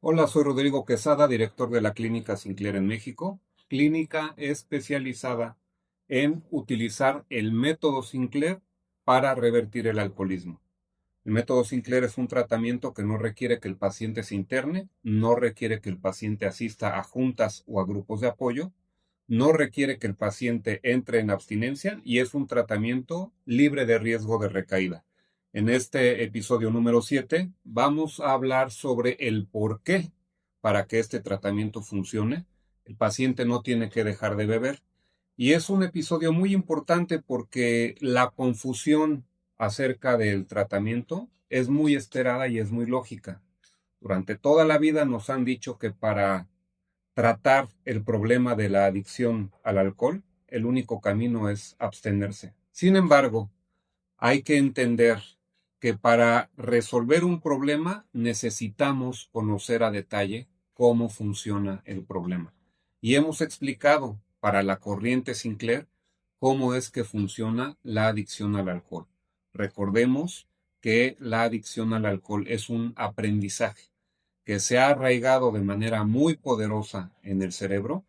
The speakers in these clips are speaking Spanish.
Hola, soy Rodrigo Quesada, director de la Clínica Sinclair en México, clínica especializada en utilizar el método Sinclair para revertir el alcoholismo. El método Sinclair es un tratamiento que no requiere que el paciente se interne, no requiere que el paciente asista a juntas o a grupos de apoyo, no requiere que el paciente entre en abstinencia y es un tratamiento libre de riesgo de recaída. En este episodio número 7 vamos a hablar sobre el por qué para que este tratamiento funcione. El paciente no tiene que dejar de beber. Y es un episodio muy importante porque la confusión acerca del tratamiento es muy esperada y es muy lógica. Durante toda la vida nos han dicho que para tratar el problema de la adicción al alcohol, el único camino es abstenerse. Sin embargo, hay que entender que para resolver un problema necesitamos conocer a detalle cómo funciona el problema. Y hemos explicado para la corriente Sinclair cómo es que funciona la adicción al alcohol. Recordemos que la adicción al alcohol es un aprendizaje que se ha arraigado de manera muy poderosa en el cerebro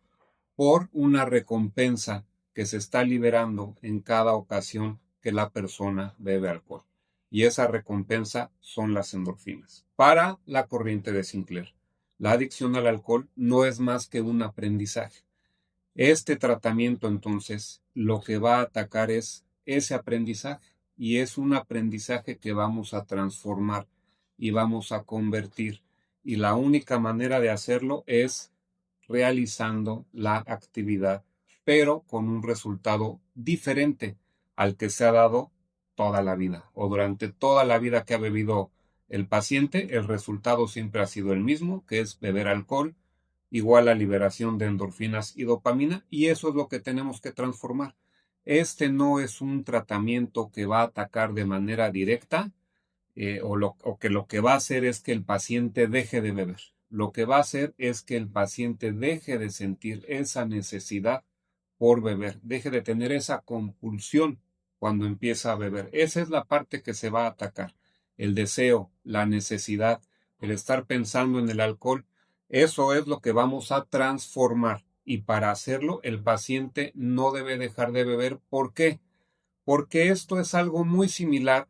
por una recompensa que se está liberando en cada ocasión que la persona bebe alcohol. Y esa recompensa son las endorfinas. Para la corriente de Sinclair, la adicción al alcohol no es más que un aprendizaje. Este tratamiento entonces lo que va a atacar es ese aprendizaje y es un aprendizaje que vamos a transformar y vamos a convertir. Y la única manera de hacerlo es realizando la actividad, pero con un resultado diferente al que se ha dado toda la vida o durante toda la vida que ha bebido el paciente. El resultado siempre ha sido el mismo, que es beber alcohol igual a liberación de endorfinas y dopamina, y eso es lo que tenemos que transformar. Este no es un tratamiento que va a atacar de manera directa o que lo que va a hacer es que el paciente deje de beber. Lo que va a hacer es que el paciente deje de sentir esa necesidad por beber, deje de tener esa compulsión cuando empieza a beber. Esa es la parte que se va a atacar. El deseo, la necesidad, el estar pensando en el alcohol, eso es lo que vamos a transformar. Y para hacerlo, el paciente no debe dejar de beber. ¿Por qué? Porque esto es algo muy similar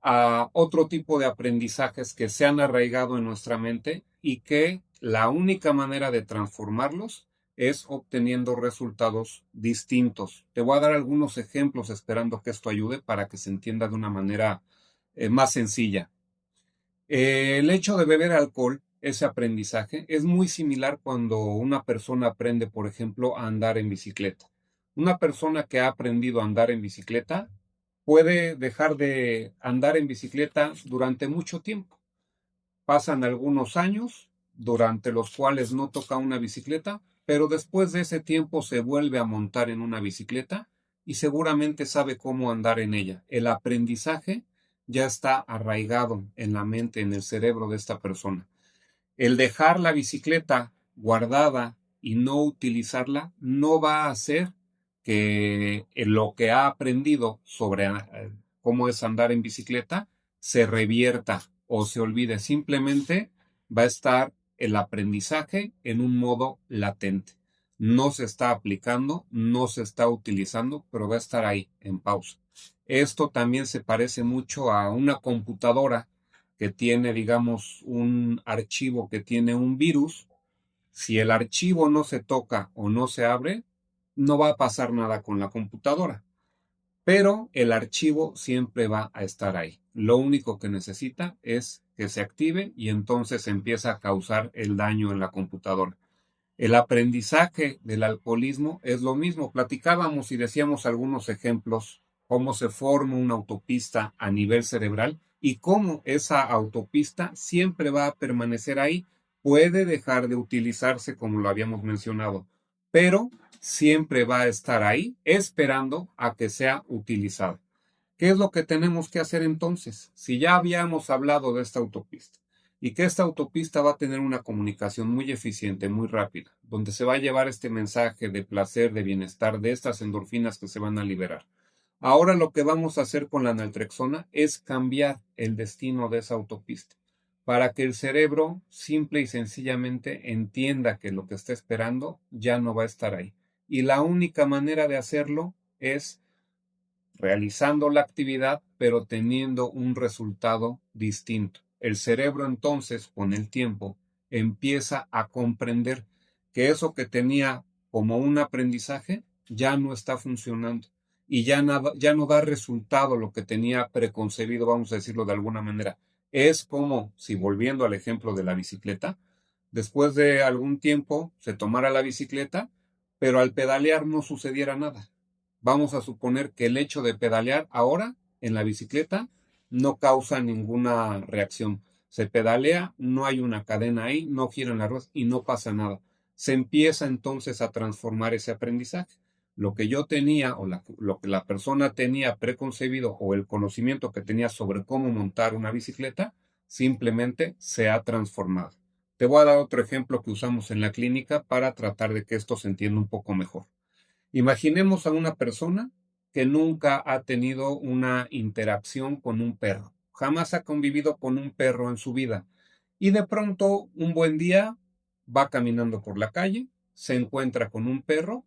a otro tipo de aprendizajes que se han arraigado en nuestra mente y que la única manera de transformarlos es obteniendo resultados distintos. Te voy a dar algunos ejemplos esperando que esto ayude para que se entienda de una manera más sencilla. El hecho de beber alcohol, ese aprendizaje, es muy similar cuando una persona aprende, por ejemplo, a andar en bicicleta. Una persona que ha aprendido a andar en bicicleta puede dejar de andar en bicicleta durante mucho tiempo. Pasan algunos años durante los cuales no toca una bicicleta, pero después de ese tiempo se vuelve a montar en una bicicleta y seguramente sabe cómo andar en ella. El aprendizaje ya está arraigado en la mente, en el cerebro de esta persona. El dejar la bicicleta guardada y no utilizarla no va a hacer que lo que ha aprendido sobre cómo es andar en bicicleta se revierta o se olvide. Simplemente va a estar el aprendizaje en un modo latente. No se está aplicando, no se está utilizando, pero va a estar ahí en pausa. Esto también se parece mucho a una computadora que tiene, digamos, un archivo que tiene un virus. Si el archivo no se toca o no se abre, no va a pasar nada con la computadora, pero el archivo siempre va a estar ahí. Lo único que necesita es que se active y entonces empieza a causar el daño en la computadora. El aprendizaje del alcoholismo es lo mismo. Platicábamos y decíamos algunos ejemplos, cómo se forma una autopista a nivel cerebral y cómo esa autopista siempre va a permanecer ahí. Puede dejar de utilizarse, como lo habíamos mencionado, pero siempre va a estar ahí esperando a que sea utilizado. ¿Qué es lo que tenemos que hacer entonces? Si ya habíamos hablado de esta autopista y que esta autopista va a tener una comunicación muy eficiente, muy rápida, donde se va a llevar este mensaje de placer, de bienestar, de estas endorfinas que se van a liberar. Ahora lo que vamos a hacer con la naltrexona es cambiar el destino de esa autopista. para que el cerebro simple y sencillamente entienda que lo que está esperando ya no va a estar ahí. Y la única manera de hacerlo es realizando la actividad, pero teniendo un resultado distinto. El cerebro entonces, con el tiempo, empieza a comprender que eso que tenía como un aprendizaje ya no está funcionando y ya no da resultado lo que tenía preconcebido, vamos a decirlo de alguna manera. Es como si, volviendo al ejemplo de la bicicleta, después de algún tiempo se tomara la bicicleta, pero al pedalear no sucediera nada. Vamos a suponer que el hecho de pedalear ahora en la bicicleta no causa ninguna reacción. Se pedalea, no hay una cadena ahí, no giran las ruedas y no pasa nada. Se empieza entonces a transformar ese aprendizaje. Lo que yo tenía o lo que la persona tenía preconcebido o el conocimiento que tenía sobre cómo montar una bicicleta simplemente se ha transformado. Te voy a dar otro ejemplo que usamos en la clínica para tratar de que esto se entienda un poco mejor. Imaginemos a una persona que nunca ha tenido una interacción con un perro, jamás ha convivido con un perro en su vida y de pronto un buen día va caminando por la calle, se encuentra con un perro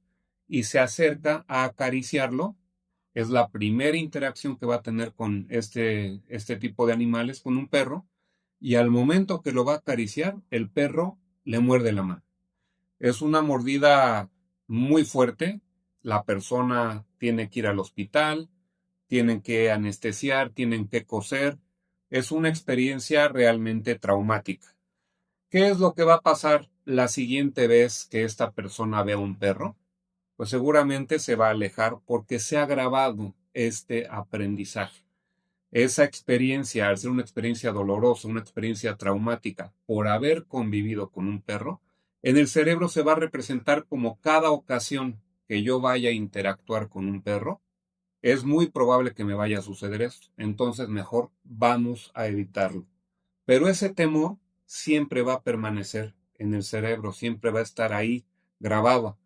y se acerca a acariciarlo. Es la primera interacción que va a tener con este tipo de animales, con un perro, y al momento que lo va a acariciar, el perro le muerde la mano. Es una mordida muy fuerte. La persona tiene que ir al hospital, tienen que anestesiar, tienen que coser. Es una experiencia realmente traumática. ¿Qué es lo que va a pasar la siguiente vez que esta persona vea un perro? Pues seguramente se va a alejar porque se ha grabado este aprendizaje. Esa experiencia, al ser una experiencia dolorosa, una experiencia traumática por haber convivido con un perro, en el cerebro se va a representar como cada ocasión que yo vaya a interactuar con un perro, es muy probable que me vaya a suceder esto. Entonces mejor vamos a evitarlo. Pero ese temor siempre va a permanecer en el cerebro, siempre va a estar ahí grabado.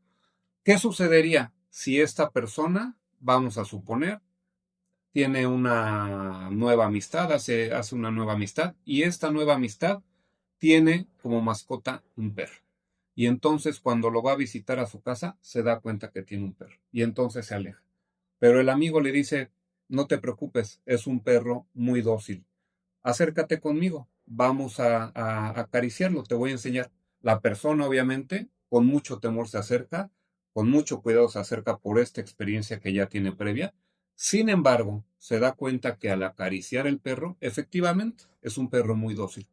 ¿Qué sucedería si esta persona, vamos a suponer, tiene una nueva amistad, hace una nueva amistad y esta nueva amistad tiene como mascota un perro? Y entonces cuando lo va a visitar a su casa se da cuenta que tiene un perro y entonces se aleja. Pero el amigo le dice, no te preocupes, es un perro muy dócil, acércate conmigo, vamos a acariciarlo, te voy a enseñar. La persona obviamente con mucho temor se acerca, con mucho cuidado se acerca por esta experiencia que ya tiene previa. Sin embargo, se da cuenta que al acariciar el perro, efectivamente es un perro muy dócil.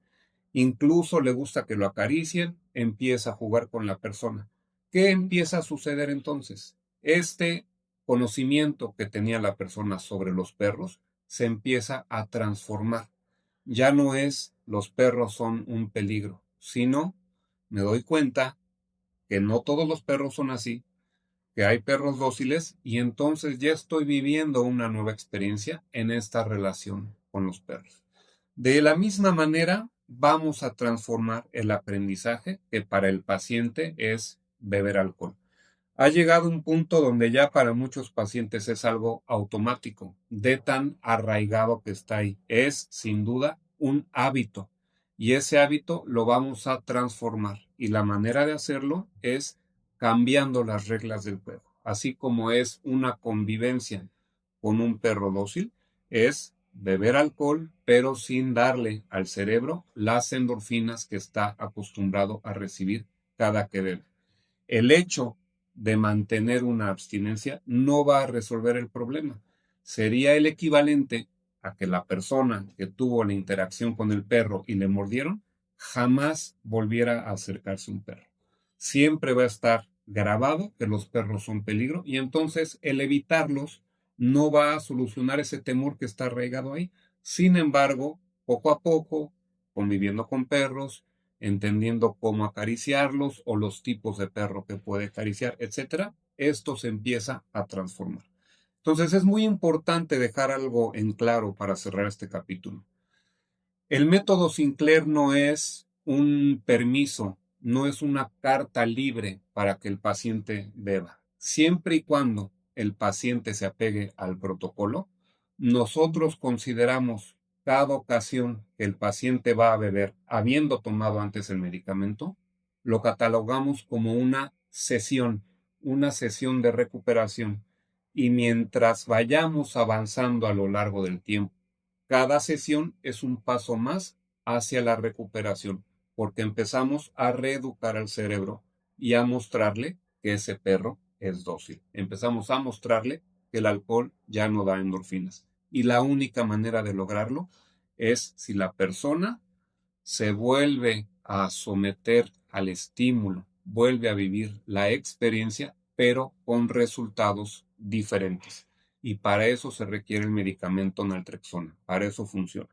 Incluso le gusta que lo acaricien, empieza a jugar con la persona. ¿Qué empieza a suceder entonces? Este conocimiento que tenía la persona sobre los perros se empieza a transformar. Ya no es los perros son un peligro, sino me doy cuenta que no todos los perros son así, que hay perros dóciles y entonces ya estoy viviendo una nueva experiencia en esta relación con los perros. De la misma manera, vamos a transformar el aprendizaje que para el paciente es beber alcohol. Ha llegado un punto donde ya para muchos pacientes es algo automático, de tan arraigado que está ahí. Es sin duda un hábito y ese hábito lo vamos a transformar y la manera de hacerlo es cambiando las reglas del juego. Así como es una convivencia con un perro dócil, es beber alcohol, pero sin darle al cerebro las endorfinas que está acostumbrado a recibir cada que bebe. El hecho de mantener una abstinencia no va a resolver el problema. Sería el equivalente a que la persona que tuvo la interacción con el perro y le mordieron jamás volviera a acercarse a un perro. Siempre va a estar grabado que los perros son peligro y entonces el evitarlos no va a solucionar ese temor que está arraigado ahí. Sin embargo, poco a poco, conviviendo con perros, entendiendo cómo acariciarlos o los tipos de perro que puede acariciar, etcétera, esto se empieza a transformar. Entonces es muy importante dejar algo en claro para cerrar este capítulo. El método Sinclair no es un permiso, no es una carta libre para que el paciente beba. Siempre y cuando el paciente se apegue al protocolo, nosotros consideramos Cada ocasión que el paciente va a beber habiendo tomado antes el medicamento, lo catalogamos como una sesión de recuperación. Y mientras vayamos avanzando a lo largo del tiempo, cada sesión es un paso más hacia la recuperación, porque empezamos a reeducar al cerebro y a mostrarle que ese perro es dócil. Empezamos a mostrarle que el alcohol ya no da endorfinas. Y la única manera de lograrlo es si la persona se vuelve a someter al estímulo, vuelve a vivir la experiencia, pero con resultados diferentes. Y para eso se requiere el medicamento naltrexona, para eso funciona.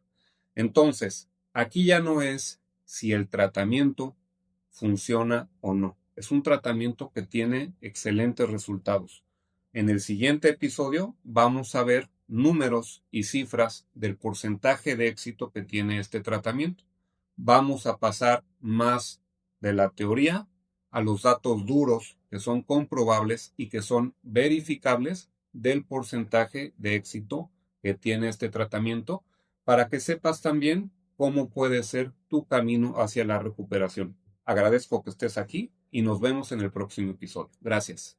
Entonces, aquí ya no es si el tratamiento funciona o no. Es un tratamiento que tiene excelentes resultados. En el siguiente episodio vamos a ver números y cifras del porcentaje de éxito que tiene este tratamiento. Vamos a pasar más de la teoría a los datos duros que son comprobables y que son verificables del porcentaje de éxito que tiene este tratamiento para que sepas también cómo puede ser tu camino hacia la recuperación. Agradezco que estés aquí y nos vemos en el próximo episodio. Gracias.